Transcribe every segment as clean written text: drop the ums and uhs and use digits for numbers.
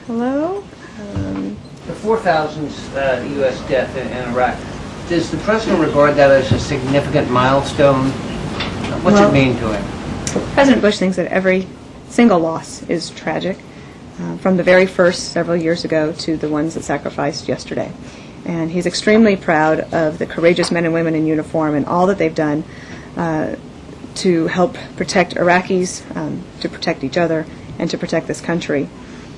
Hello? The 4,000th U.S. death in Iraq, does the President regard that as a significant milestone? What's it mean to him? President Bush thinks that every single loss is tragic, from the very first several years ago to the ones that sacrificed yesterday. And he's extremely proud of the courageous men and women in uniform and all that they've done to help protect Iraqis, to protect each other, and to protect this country.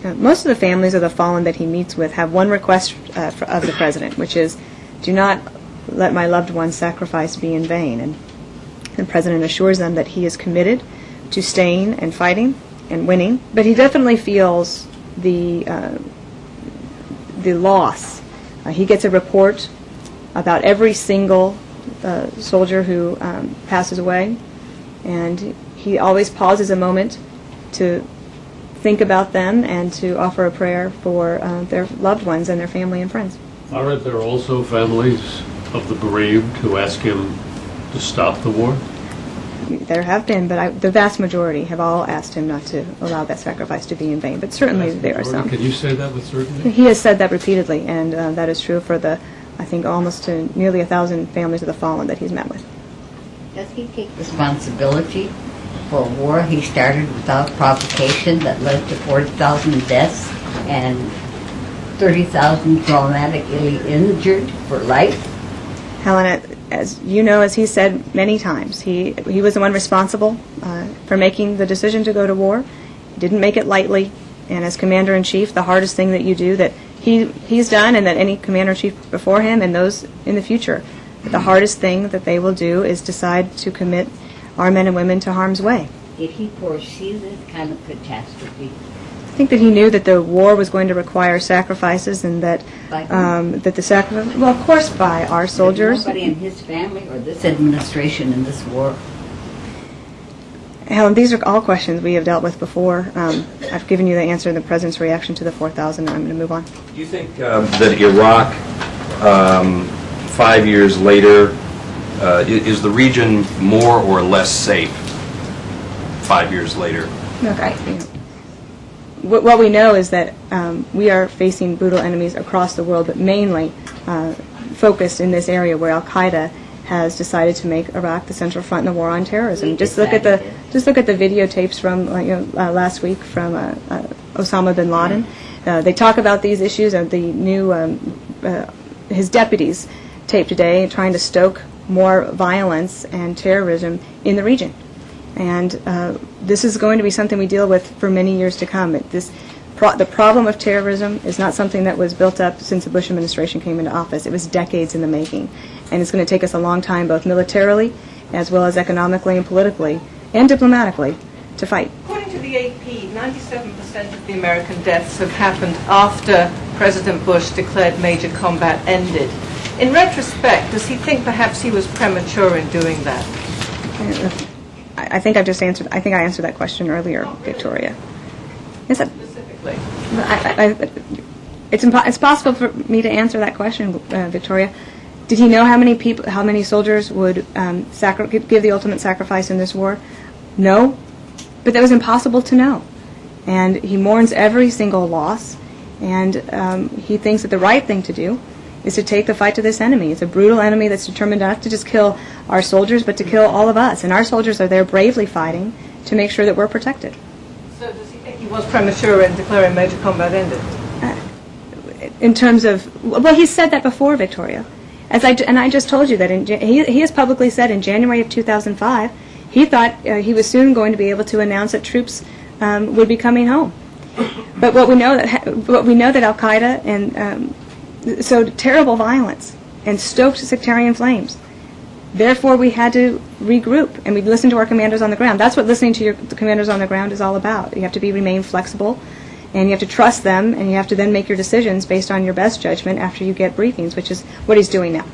Most of the families of the fallen that he meets with have one request of the President, which is, do not let my loved one's sacrifice be in vain. And the President assures them that he is committed to staying and fighting and winning, but he definitely feels the loss. He gets a report about every single soldier who passes away, and he always pauses a moment to think about them and to offer a prayer for their loved ones and their family and friends. Aren't there also families of the bereaved who ask him to stop the war? There have been, but the vast majority have all asked him not to allow that sacrifice to be in vain. But certainly there are some. Can you say that with certainty? He has said that repeatedly, and that is true for I think, almost to nearly 1,000 families of the fallen that he's met with. Does he take responsibility for a war he started without provocation that led to 40,000 deaths and 30,000 traumatically injured for life? Helen, as you know, as he said many times, he was the one responsible for making the decision to go to war. He didn't make it lightly, and as Commander-in-Chief, the hardest thing that you do that he's done, and that any Commander-in-Chief before him and those in the future, the hardest thing that they will do is decide to commit our men and women to harm's way. Did he foresee this kind of catastrophe? I think that he knew that the war was going to require sacrifices, and that that the sacrifice, well, of course, by our soldiers. Nobody in his family or this administration in this war. Helen, these are all questions we have dealt with before. I've given you the answer in the President's reaction to the 4,000, and I'm going to move on. Do you think that Iraq, 5 years later, is the region more or less safe 5 years later? Look, what we know is that we are facing brutal enemies across the world, but mainly focused in this area where Al-Qaeda has decided to make Iraq the central front in the war on terrorism. Just look at the videotapes from last week from Osama bin Laden. They talk about these issues, and the new his deputies taped today trying to stoke more violence and terrorism in the region. And this is going to be something we deal with for many years to come. The problem of terrorism is not something that was built up since the Bush administration came into office. It was decades in the making. And it's going to take us a long time, both militarily, as well as economically and politically, and diplomatically, to fight. According to the AP, 97% of the American deaths have happened after President Bush declared major combat ended. In retrospect, does he think perhaps he was premature in doing that? I think I've just answered. I think I answered that question earlier, Victoria. Is that Specifically? It's possible for me to answer that question, Victoria. Did he know how many soldiers would give the ultimate sacrifice in this war? No, but that was impossible to know. And he mourns every single loss, and he thinks that the right thing to do is to take the fight to this enemy. It's a brutal enemy that's determined not to just kill our soldiers, but to kill all of us. And our soldiers are there bravely fighting to make sure that we're protected. So does he think he was premature in declaring major combat ended? In terms of, well, he said that before, Victoria. And I just told you that he has publicly said in January of 2005, he thought he was soon going to be able to announce that troops would be coming home. But what we know that Al-Qaeda and sowed terrible violence and stoked sectarian flames. Therefore, we had to regroup, and we listened to our commanders on the ground. That's what listening to the commanders on the ground is all about. You have to remain flexible, and you have to trust them, and you have to then make your decisions based on your best judgment after you get briefings, which is what he's doing now.